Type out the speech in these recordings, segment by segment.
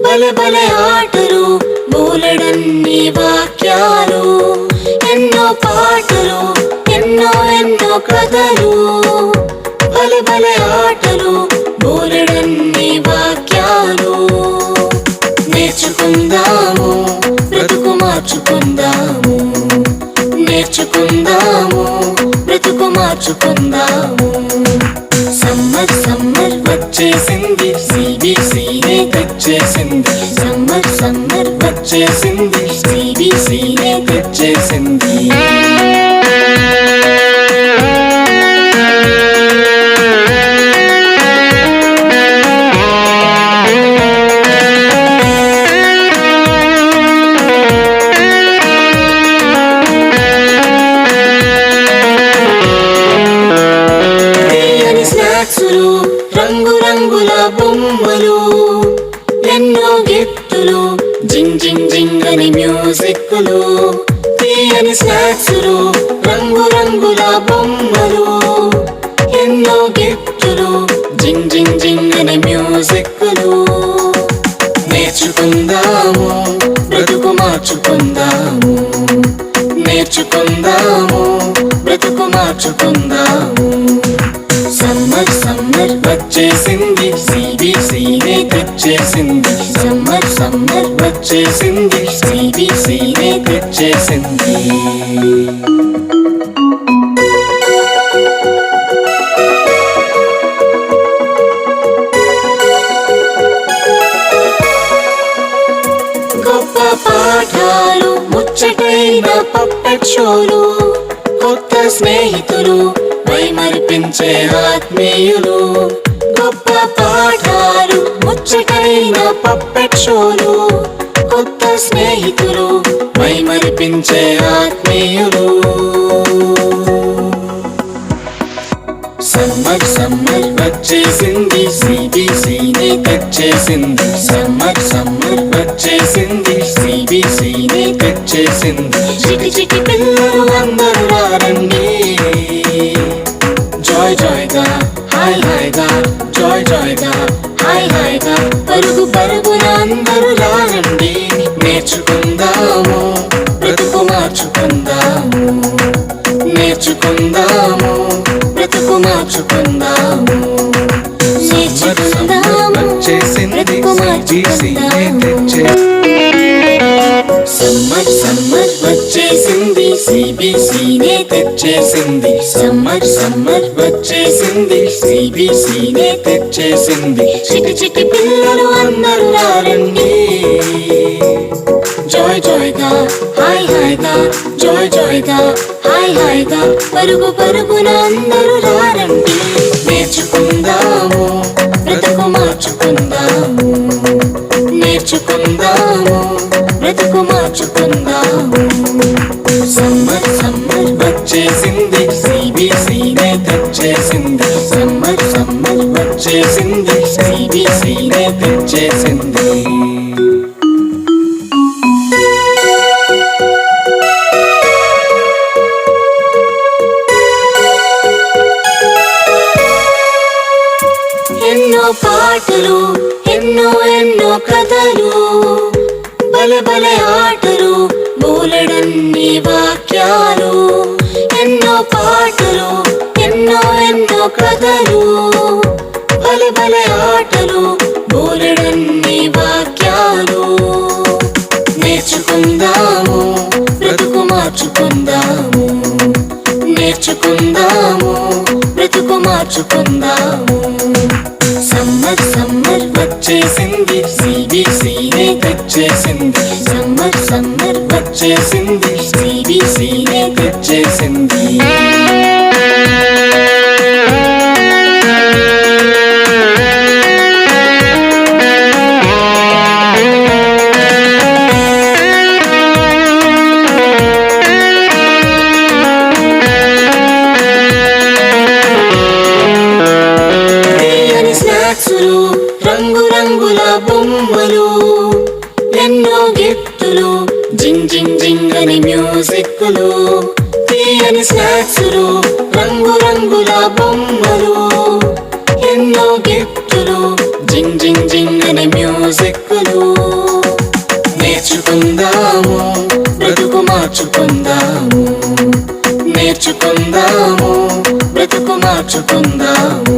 బలే బలే ఆటలు బోలెడన్ని వాక్యాలు ఎన్నో పాటలు ఎన్నో ఎన్నో కథలు బలే బలే ఆటలు బోలెడన్ని వాక్యాలు నేర్చుకుందాము బ్రతుకు మార్చుకుందాము నేర్చుకుందాము బ్రతుకు మార్చుకుందాము సమ్మర్ సమ్మర్ వచ్చేసింది CBCనే తెచ్చేసింది సమ్మర్ సమ్మర్ వచ్చేసింది CBCనే తెచ్చేసింది రంగు రంగుల బొమ్మలు ఎన్నో గిఫ్టులు జింగ్ జింగ్ జింగ్ అని మ్యూజిక్లు తీయని స్నాక్స్లు రంగు రంగుల బొమ్మలు ఎన్నో గిఫ్టులు జింగ్ జింగ్ జింగ్ అని మ్యూజిక్లు నేర్చుకుందాము బ్రతుకు మార్చుకుందాము నేర్చుకుందాము బ్రతుకు మార్చుకుందాము సమ్మర్ సమ్మర్ వచ్చేసింది CBCనే తెచ్చేసింది సమ్మర్ సమ్మర్ వచ్చేసింది CBCనే తెచ్చేసింది గొప్ప పాఠాలు ముచ్చటైన పప్పెట్ షోలు కొత్త స్నేహితులు మైమరిపించే ఆత్మీయులు గొప్ప పాఠాలు ముచ్చటైన పప్పెట్ షోలు కొత్త స్నేహితులు మైమరిపించే ఆత్మీయులు సమ్మర్ సమ్మర్ వచ్చేసింది CBCనే తెచ్చేసింది సమ్మర్ సమ్మర్ వచ్చేసింది CBCనే తెచ్చేసింది చిటి చిటి పిల్లలు అందరూ రండి జాయ్ జాయ్గా హాయ్ హాయ్గా జాయ్ జాయ్గా హాయ్ హాయ్గా పరుగు పరుగున అందరూ రండి నేర్చుకుందాము బ్రతుకు మార్చుకుందాము నేర్చుకుందాము బ్రతుకు మార్చుకుందాము నేర్చుకుందాము బ్రతుకు మార్చుకుందాము సమ్మర్ సమ్మర్ వచ్చేసింది CBCనే తెచ్చేసింది సమ్మర్ సమ్మర్ వచ్చేసింది CBCనే తెచ్చేసింది చిటి చిటి పిల్లలు అందరూ రండి జాయ్ జాయ్గా హాయ్ హాయ్గా జాయ్ జాయ్గా హాయ్ హాయ్గా పరుగు పరుగున అందరూ రండి నేర్చుకుందాము బ్రతుకు మార్చుకుందాము నేర్చుకుందాము బ్రతుకు మార్చుకుందాము సమ్మర్ సమ్మర్ వచ్చేసింది CBCనే తెచ్చేసింది సమ్మర్ సమ్మర్ వచ్చేసింది CBCనే తెచ్చేసింది ఎన్నో పాటలు ఎన్నో ఎన్నో కథలు బలే బలే ఆటలు బోలెడన్ని వాక్యాలు ఎన్నో పాటలు ఎన్నో ఎన్నో కథలు బలే బలే ఆటలు బోలెడన్ని వాక్యాలు నేర్చుకుందాము బ్రతుకు మార్చుకుందాము నేర్చుకుందాము బ్రతుకు మార్చుకుందాము సమ్మర్ సమ్మర్ వచ్చేసింది CBCనే తెచ్చేసింది సమ్మర్ సమ్మర్ వచ్చేసింది CBCనే తెచ్చేసింది రంగు రంగుల బొమ్మలు ఎన్నో గిఫ్టులు జింగ్ జింగ్ జింగ్ అని మ్యూజిక్లు తీయని స్నాక్సులు రంగు రంగుల బొమ్మలు ఎన్నో గిఫ్టులు జింగ్ జింగ్ జింగ్ అని మ్యూజిక్లు నేర్చుకుందాము బ్రతుకు మార్చుకుందాము నేర్చుకుందాము బ్రతుకు మార్చుకుందాము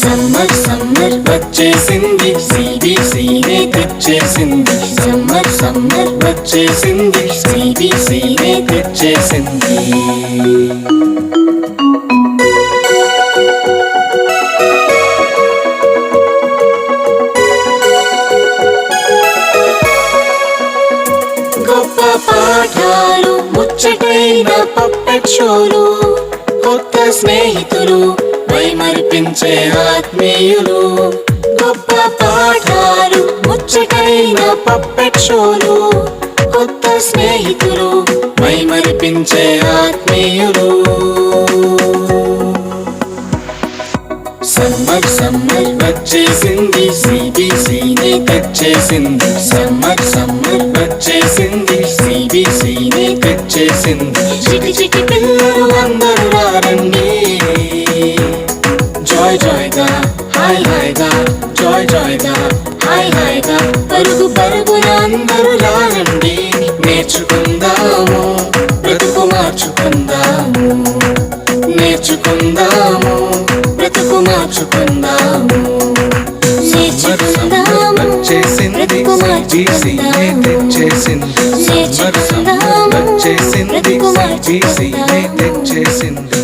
సమ్మర్ సమ్మర్ వచ్చేసింది సిబిసినే తెచ్చేసింది సమ్మర్ సమ్మర్ వచ్చేసింది సిబిసినే తెచ్చేసింది గొప్ప పాఠాలు ముచ్చటైన పప్పెట్ షోలు కొత్త స్నేహితులు మైమరిపించే ఆత్మీయులు గొప్ప పాఠాలు ముచ్చటైన పప్పెట్ షోలు కొత్త స్నేహితులు మైమరిపించే ఆత్మీయులు సమ్మర్ సమ్మర్ వచ్చేసింది సిబిసినే తెచ్చేసింది సమ్మర్ సమ్మర్ వచ్చేసింది సిబిసినే తెచ్చేసింది చిటి చిటి పిల్లలు అందరూ రారండి జాయ్ జాయ్గా హాయ్ హాయ్గా జాయ్ జాయ్గా హాయ్ హాయ్గా పరుగు పరుగున అందరూ రారండి నేర్చుకుందాము బ్రతుకు మార్చుకుందాము నేర్చుకుందాము బ్రతుకు మార్చుకుందాము వచ్చేసింది సిబిసినే తెచ్చేసింది సమ్మర్ సమ్మర్ వచ్చేసింది సిబిసినే తెచ్చేసింది